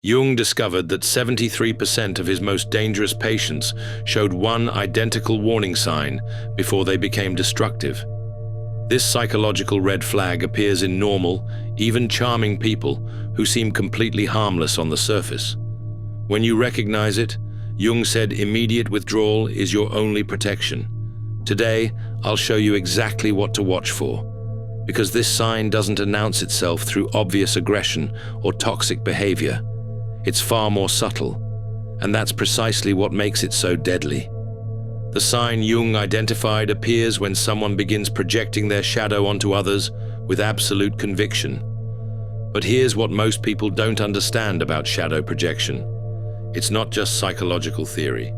Jung discovered that 73% of his most dangerous patients showed one identical warning sign before they became destructive. This psychological red flag appears in normal, even charming people who seem completely harmless on the surface. When you recognize it, Jung said immediate withdrawal is your only protection. Today, I'll show you exactly what to watch for, because this sign doesn't announce itself through obvious aggression or toxic behavior. It's far more subtle, and that's precisely what makes it so deadly. The sign Jung identified appears when someone begins projecting their shadow onto others with absolute conviction. But here's what most people don't understand about shadow projection. It's not just psychological theory.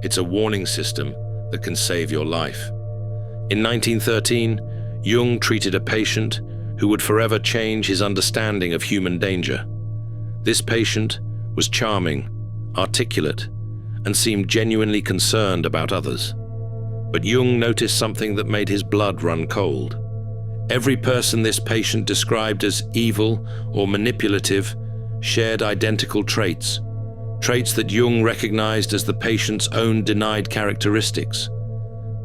It's a warning system that can save your life. In 1913, Jung treated a patient who would forever change his understanding of human danger. This patient was charming, articulate, and seemed genuinely concerned about others. But Jung noticed something that made his blood run cold. Every person this patient described as evil or manipulative shared identical traits that Jung recognized as the patient's own denied characteristics.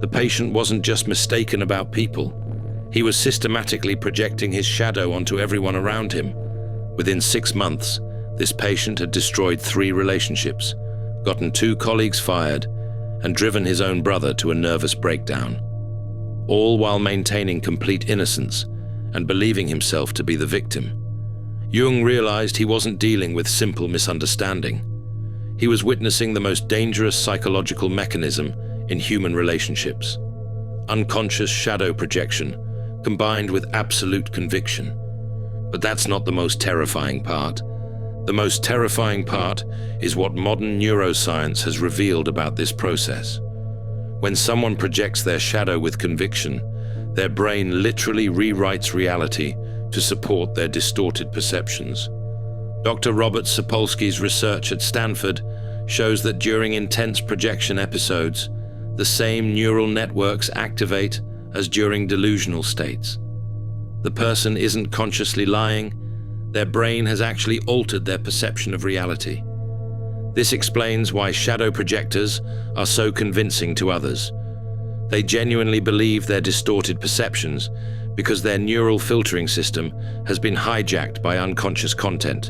The patient wasn't just mistaken about people. He was systematically projecting his shadow onto everyone around him. Within 6 months, this patient had destroyed 3 relationships, gotten 2 colleagues fired, and driven his own brother to a nervous breakdown, all while maintaining complete innocence and believing himself to be the victim. Jung realized he wasn't dealing with simple misunderstanding. He was witnessing the most dangerous psychological mechanism in human relationships: unconscious shadow projection combined with absolute conviction. But that's not the most terrifying part. The most terrifying part is what modern neuroscience has revealed about this process. When someone projects their shadow with conviction, their brain literally rewrites reality to support their distorted perceptions. Dr. Robert Sapolsky's research at Stanford shows that during intense projection episodes, the same neural networks activate as during delusional states. The person isn't consciously lying. Their brain has actually altered their perception of reality. This explains why shadow projectors are so convincing to others. They genuinely believe their distorted perceptions because their neural filtering system has been hijacked by unconscious content.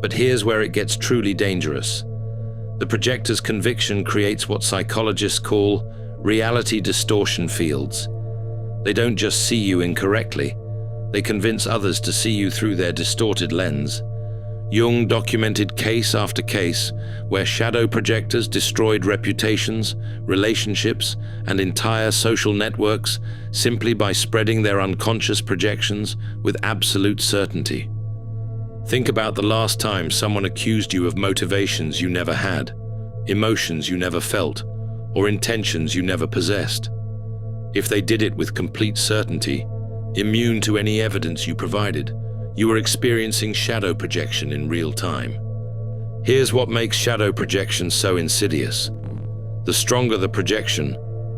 But here's where it gets truly dangerous. The projector's conviction creates what psychologists call reality distortion fields. They don't just see you incorrectly. They convince others to see you through their distorted lens. Jung documented case after case where shadow projectors destroyed reputations, relationships, and entire social networks simply by spreading their unconscious projections with absolute certainty. Think about the last time someone accused you of motivations you never had, emotions you never felt, or intentions you never possessed. If they did it with complete certainty, immune to any evidence you provided, you were experiencing shadow projection in real time. Here's what makes shadow projection so insidious. The stronger the projection,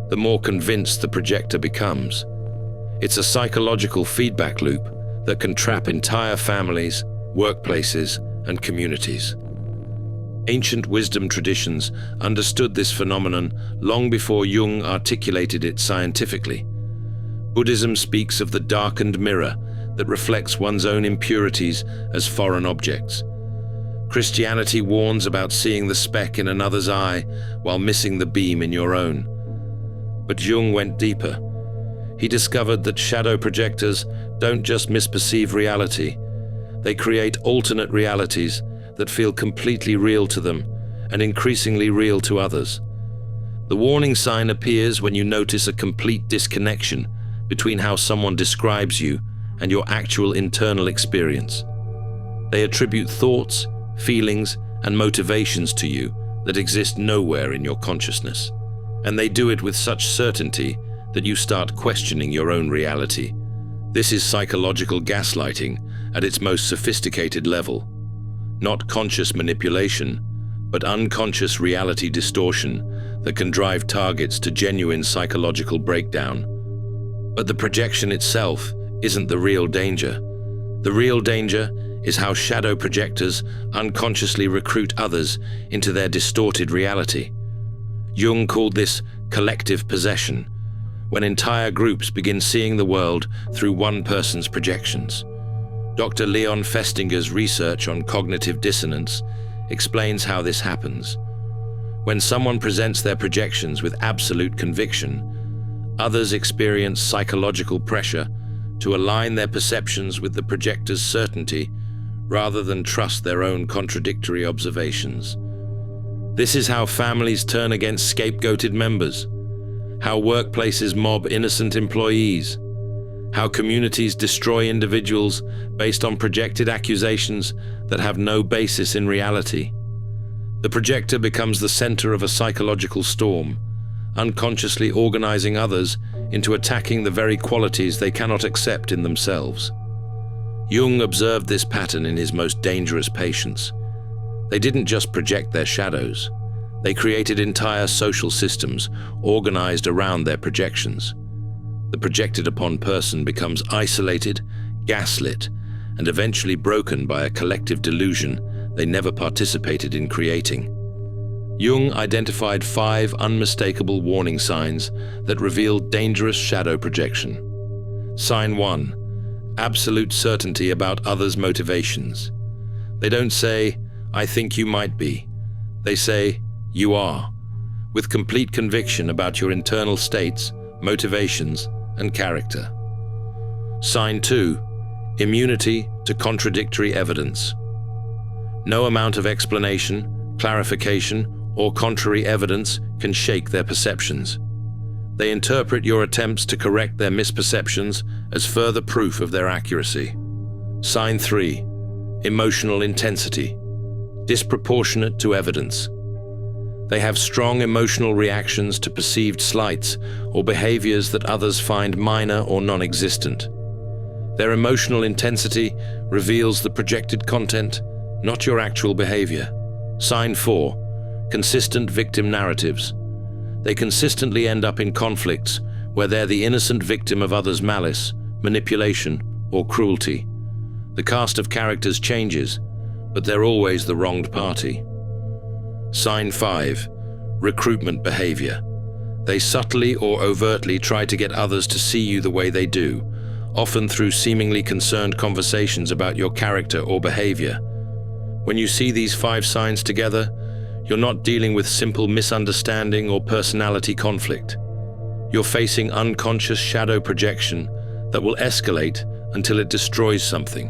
the more convinced the projector becomes. It's a psychological feedback loop that can trap entire families, workplaces, and communities. Ancient wisdom traditions understood this phenomenon long before Jung articulated it scientifically. Buddhism speaks of the darkened mirror that reflects one's own impurities as foreign objects. Christianity warns about seeing the speck in another's eye while missing the beam in your own. But Jung went deeper. He discovered that shadow projectors don't just misperceive reality. They create alternate realities that feel completely real to them and increasingly real to others. The warning sign appears when you notice a complete disconnection between how someone describes you and your actual internal experience. They attribute thoughts, feelings, and motivations to you that exist nowhere in your consciousness. And they do it with such certainty that you start questioning your own reality. This is psychological gaslighting at its most sophisticated level. Not conscious manipulation, but unconscious reality distortion that can drive targets to genuine psychological breakdown. But the projection itself isn't the real danger. The real danger is how shadow projectors unconsciously recruit others into their distorted reality. Jung called this collective possession, when entire groups begin seeing the world through one person's projections. Dr. Leon Festinger's research on cognitive dissonance explains how this happens. When someone presents their projections with absolute conviction, others experience psychological pressure to align their perceptions with the projector's certainty rather than trust their own contradictory observations. This is how families turn against scapegoated members, how workplaces mob innocent employees, how communities destroy individuals based on projected accusations that have no basis in reality. The projector becomes the center of a psychological storm, unconsciously organizing others into attacking the very qualities they cannot accept in themselves. Jung observed this pattern in his most dangerous patients. They didn't just project their shadows. They created entire social systems organized around their projections. The projected upon person becomes isolated, gaslit, and eventually broken by a collective delusion they never participated in creating. Jung identified 5 unmistakable warning signs that revealed dangerous shadow projection. Sign 1. Absolute certainty about others' motivations. They don't say, "I think you might be." They say, "You are," with complete conviction about your internal states, motivations, and character. Sign 2. Immunity to contradictory evidence. No amount of explanation, clarification, or contrary evidence can shake their perceptions. They interpret your attempts to correct their misperceptions as further proof of their accuracy. Sign 3. Emotional intensity. Disproportionate to evidence. They have strong emotional reactions to perceived slights or behaviors that others find minor or non-existent. Their emotional intensity reveals the projected content, not your actual behavior. Sign 4. Consistent victim narratives. They consistently end up in conflicts where they're the innocent victim of others' malice, manipulation, or cruelty. The cast of characters changes, but they're always the wronged party. Sign 5. Recruitment behavior. They subtly or overtly try to get others to see you the way they do, often through seemingly concerned conversations about your character or behavior. When you see these 5 signs together, you're not dealing with simple misunderstanding or personality conflict. You're facing unconscious shadow projection that will escalate until it destroys something: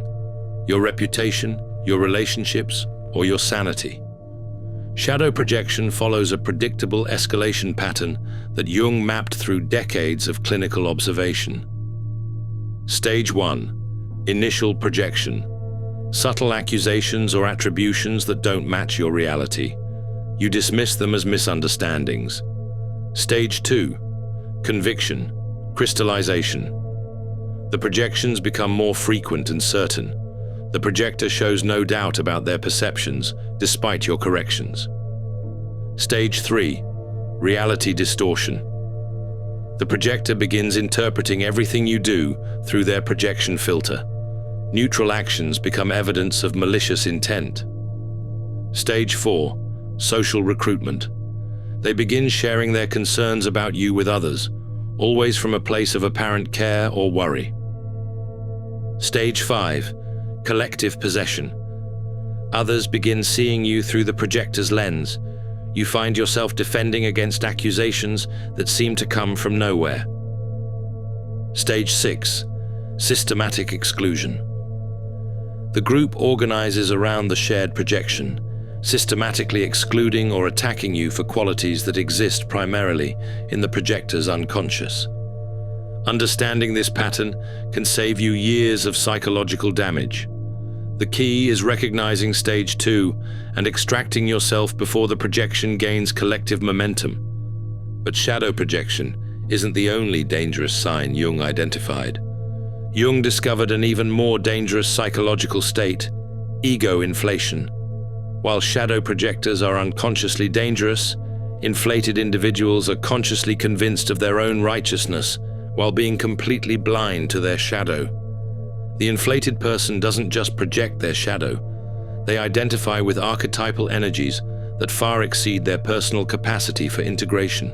your reputation, your relationships, or your sanity. Shadow projection follows a predictable escalation pattern that Jung mapped through decades of clinical observation. Stage 1. Initial projection. Subtle accusations or attributions that don't match your reality. You dismiss them as misunderstandings. Stage 2. Conviction. Crystallization. The projections become more frequent and certain. The projector shows no doubt about their perceptions, despite your corrections. Stage 3. Reality distortion. The projector begins interpreting everything you do through their projection filter. Neutral actions become evidence of malicious intent. Stage 4. Social recruitment. They begin sharing their concerns about you with others, always from a place of apparent care or worry. Stage 5. Collective possession. Others begin seeing you through the projector's lens. You find yourself defending against accusations that seem to come from nowhere. Stage 6. Systematic exclusion. The group organizes around the shared projection, systematically excluding or attacking you for qualities that exist primarily in the projector's unconscious. Understanding this pattern can save you years of psychological damage. The key is recognizing stage 2 and extracting yourself before the projection gains collective momentum. But shadow projection isn't the only dangerous sign Jung identified. Jung discovered an even more dangerous psychological state: ego inflation. While shadow projectors are unconsciously dangerous, inflated individuals are consciously convinced of their own righteousness while being completely blind to their shadow. The inflated person doesn't just project their shadow, they identify with archetypal energies that far exceed their personal capacity for integration.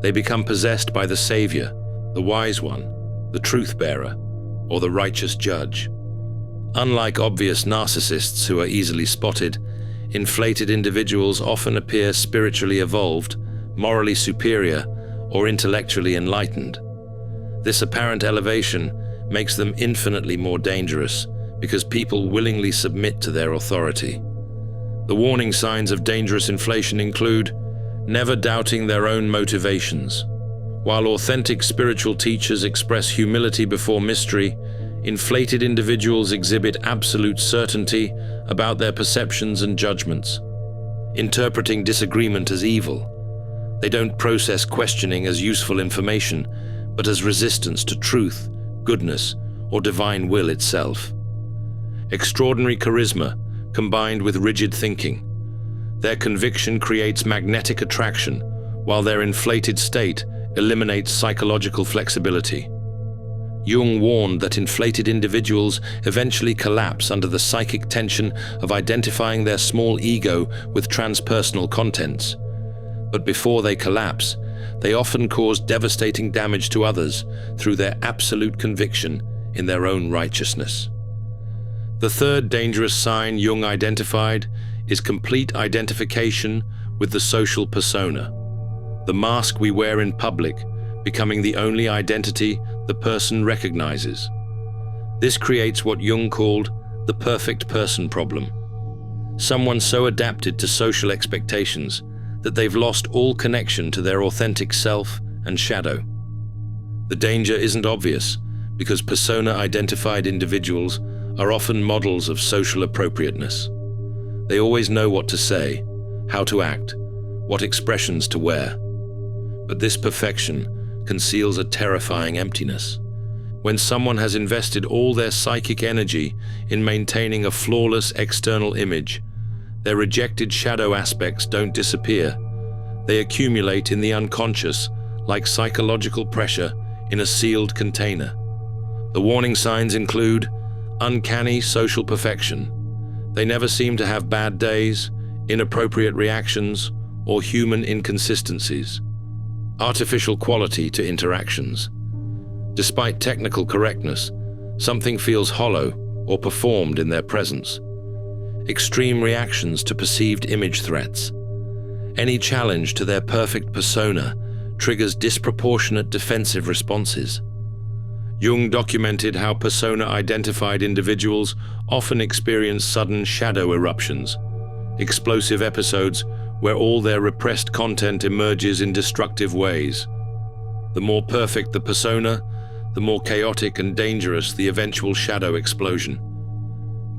They become possessed by the savior, the wise one, the truth bearer, or the righteous judge. Unlike obvious narcissists who are easily spotted, inflated individuals often appear spiritually evolved, morally superior, or intellectually enlightened. This apparent elevation makes them infinitely more dangerous because people willingly submit to their authority. The warning signs of dangerous inflation include never doubting their own motivations. While authentic spiritual teachers express humility before mystery, inflated individuals exhibit absolute certainty about their perceptions and judgments, interpreting disagreement as evil. They don't process questioning as useful information, but as resistance to truth, goodness, or divine will itself. Extraordinary charisma combined with rigid thinking. Their conviction creates magnetic attraction, while their inflated state eliminates psychological flexibility. Jung warned that inflated individuals eventually collapse under the psychic tension of identifying their small ego with transpersonal contents. But before they collapse, they often cause devastating damage to others through their absolute conviction in their own righteousness. The third dangerous sign Jung identified is complete identification with the social persona, the mask we wear in public, becoming the only identity the person recognizes. This creates what Jung called the perfect person problem. Someone so adapted to social expectations that they've lost all connection to their authentic self and shadow. The danger isn't obvious because persona-identified individuals are often models of social appropriateness. They always know what to say, how to act, what expressions to wear. But this perfection conceals a terrifying emptiness. When someone has invested all their psychic energy in maintaining a flawless external image, their rejected shadow aspects don't disappear. They accumulate in the unconscious, like psychological pressure in a sealed container. The warning signs include uncanny social perfection. They never seem to have bad days, inappropriate reactions, or human inconsistencies. Artificial quality to interactions. Despite technical correctness, something feels hollow or performed in their presence. Extreme reactions to perceived image threats. Any challenge to their perfect persona triggers disproportionate defensive responses. Jung documented how persona-identified individuals often experience sudden shadow eruptions, explosive episodes where all their repressed content emerges in destructive ways. The more perfect the persona, the more chaotic and dangerous the eventual shadow explosion.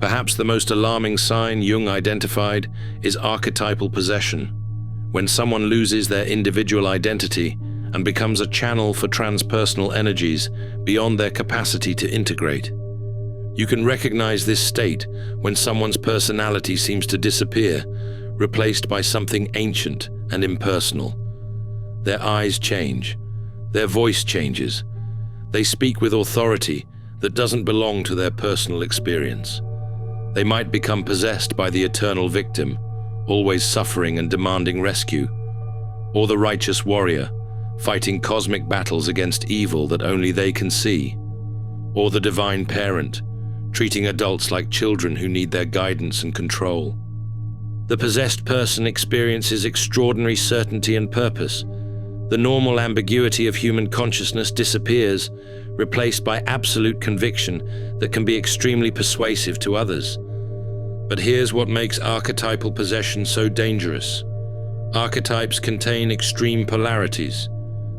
Perhaps the most alarming sign Jung identified is archetypal possession, when someone loses their individual identity and becomes a channel for transpersonal energies beyond their capacity to integrate. You can recognize this state when someone's personality seems to disappear, replaced by something ancient and impersonal. Their eyes change, their voice changes. They speak with authority that doesn't belong to their personal experience. They might become possessed by the eternal victim, always suffering and demanding rescue, or the righteous warrior, fighting cosmic battles against evil that only they can see, or the divine parent, treating adults like children who need their guidance and control. The possessed person experiences extraordinary certainty and purpose. The normal ambiguity of human consciousness disappears, replaced by absolute conviction that can be extremely persuasive to others. But here's what makes archetypal possession so dangerous. Archetypes contain extreme polarities.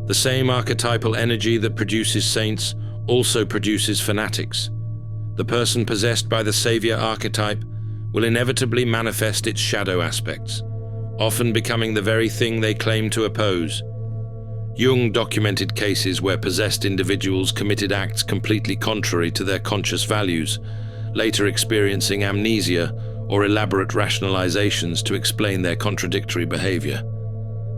The same archetypal energy that produces saints also produces fanatics. The person possessed by the savior archetype will inevitably manifest its shadow aspects, often becoming the very thing they claim to oppose. Jung documented cases where possessed individuals committed acts completely contrary to their conscious values, later experiencing amnesia or elaborate rationalizations to explain their contradictory behavior.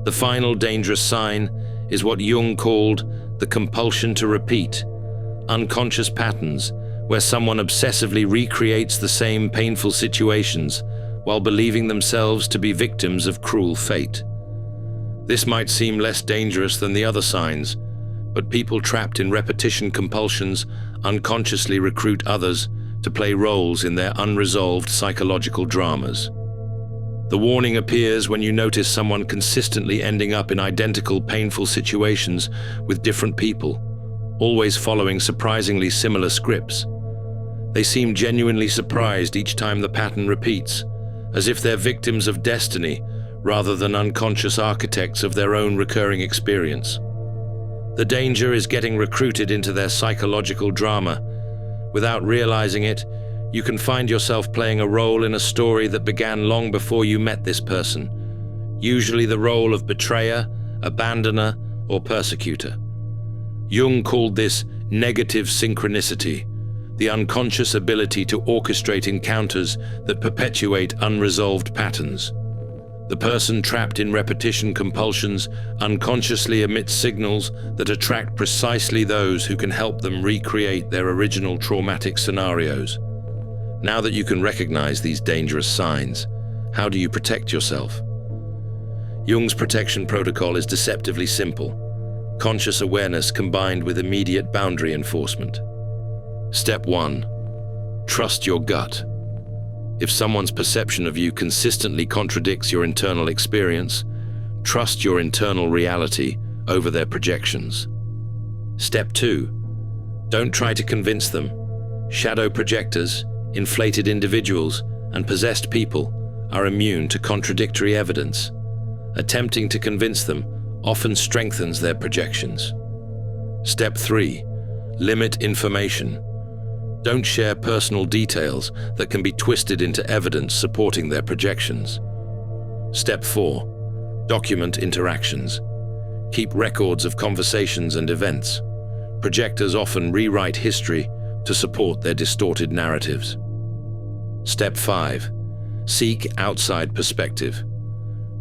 The final dangerous sign is what Jung called the compulsion to repeat, unconscious patterns where someone obsessively recreates the same painful situations while believing themselves to be victims of cruel fate. This might seem less dangerous than the other signs, but people trapped in repetition compulsions unconsciously recruit others to play roles in their unresolved psychological dramas. The warning appears when you notice someone consistently ending up in identical painful situations with different people, always following surprisingly similar scripts. They seem genuinely surprised each time the pattern repeats, as if they're victims of destiny rather than unconscious architects of their own recurring experience. The danger is getting recruited into their psychological drama. Without realizing it, you can find yourself playing a role in a story that began long before you met this person, usually the role of betrayer, abandoner, or persecutor. Jung called this negative synchronicity, the unconscious ability to orchestrate encounters that perpetuate unresolved patterns. The person trapped in repetition compulsions unconsciously emits signals that attract precisely those who can help them recreate their original traumatic scenarios. Now that you can recognize these dangerous signs, how do you protect yourself? Jung's protection protocol is deceptively simple: conscious awareness combined with immediate boundary enforcement. Step 1. Trust your gut. If someone's perception of you consistently contradicts your internal experience, trust your internal reality over their projections. Step 2. Don't try to convince them. Shadow projectors, inflated individuals, and possessed people are immune to contradictory evidence. Attempting to convince them often strengthens their projections. Step 3. Limit information. Don't share personal details that can be twisted into evidence supporting their projections. Step 4. Document interactions. Keep records of conversations and events. Projectors often rewrite history to support their distorted narratives. Step 5. Seek outside perspective.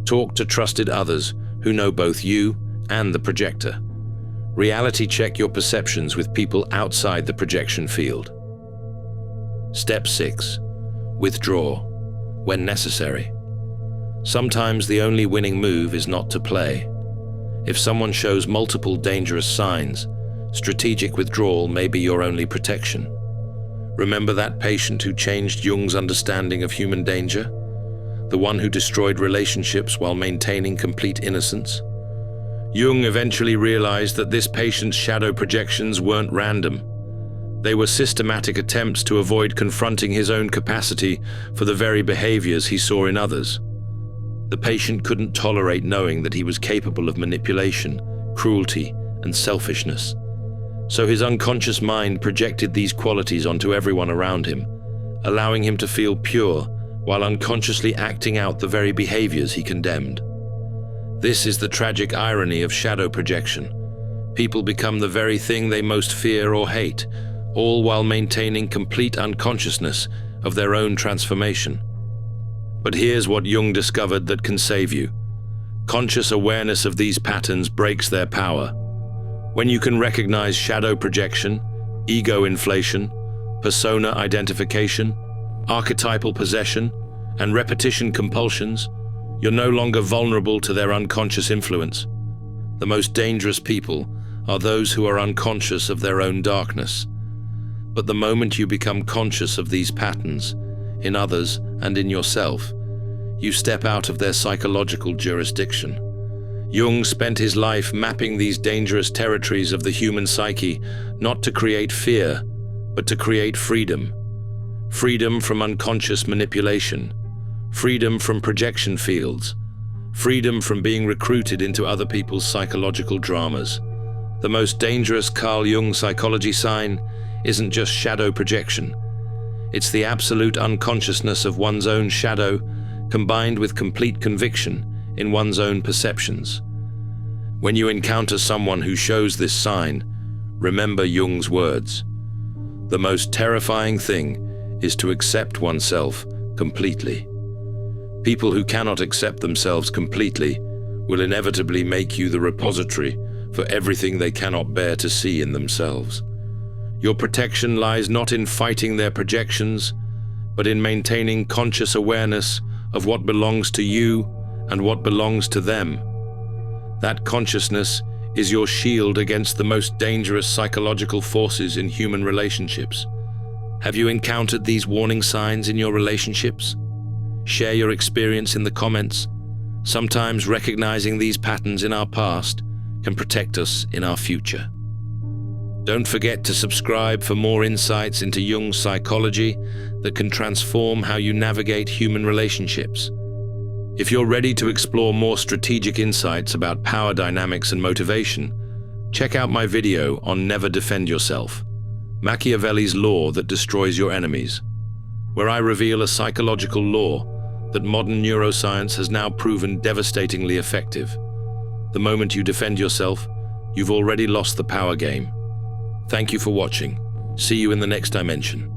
Talk to trusted others who know both you and the projector. Reality check your perceptions with people outside the projection field. Step 6. Withdraw when necessary. Sometimes the only winning move is not to play. If someone shows multiple dangerous signs, strategic withdrawal may be your only protection. Remember that patient who changed Jung's understanding of human danger? The one who destroyed relationships while maintaining complete innocence? Jung eventually realized that this patient's shadow projections weren't random. They were systematic attempts to avoid confronting his own capacity for the very behaviors he saw in others. The patient couldn't tolerate knowing that he was capable of manipulation, cruelty, and selfishness. So his unconscious mind projected these qualities onto everyone around him, allowing him to feel pure while unconsciously acting out the very behaviors he condemned. This is the tragic irony of shadow projection. People become the very thing they most fear or hate, all while maintaining complete unconsciousness of their own transformation. But here's what Jung discovered that can save you. Conscious awareness of these patterns breaks their power. When you can recognize shadow projection, ego inflation, persona identification, archetypal possession, and repetition compulsions, you're no longer vulnerable to their unconscious influence. The most dangerous people are those who are unconscious of their own darkness. But the moment you become conscious of these patterns, in others and in yourself, you step out of their psychological jurisdiction. Jung spent his life mapping these dangerous territories of the human psyche, not to create fear, but to create freedom. Freedom from unconscious manipulation, freedom from projection fields, freedom from being recruited into other people's psychological dramas. The most dangerous Carl Jung psychology sign isn't just shadow projection. It's the absolute unconsciousness of one's own shadow combined with complete conviction in one's own perceptions. When you encounter someone who shows this sign, remember Jung's words. The most terrifying thing is to accept oneself completely. People who cannot accept themselves completely will inevitably make you the repository for everything they cannot bear to see in themselves. Your protection lies not in fighting their projections, but in maintaining conscious awareness of what belongs to you and what belongs to them. That consciousness is your shield against the most dangerous psychological forces in human relationships. Have you encountered these warning signs in your relationships? Share your experience in the comments. Sometimes recognizing these patterns in our past can protect us in our future. Don't forget to subscribe for more insights into Jung's psychology that can transform how you navigate human relationships. If you're ready to explore more strategic insights about power dynamics and motivation, check out my video on Never Defend Yourself, Machiavelli's law that destroys your enemies, where I reveal a psychological law that modern neuroscience has now proven devastatingly effective. The moment you defend yourself, you've already lost the power game. Thank you for watching. See you in the next dimension.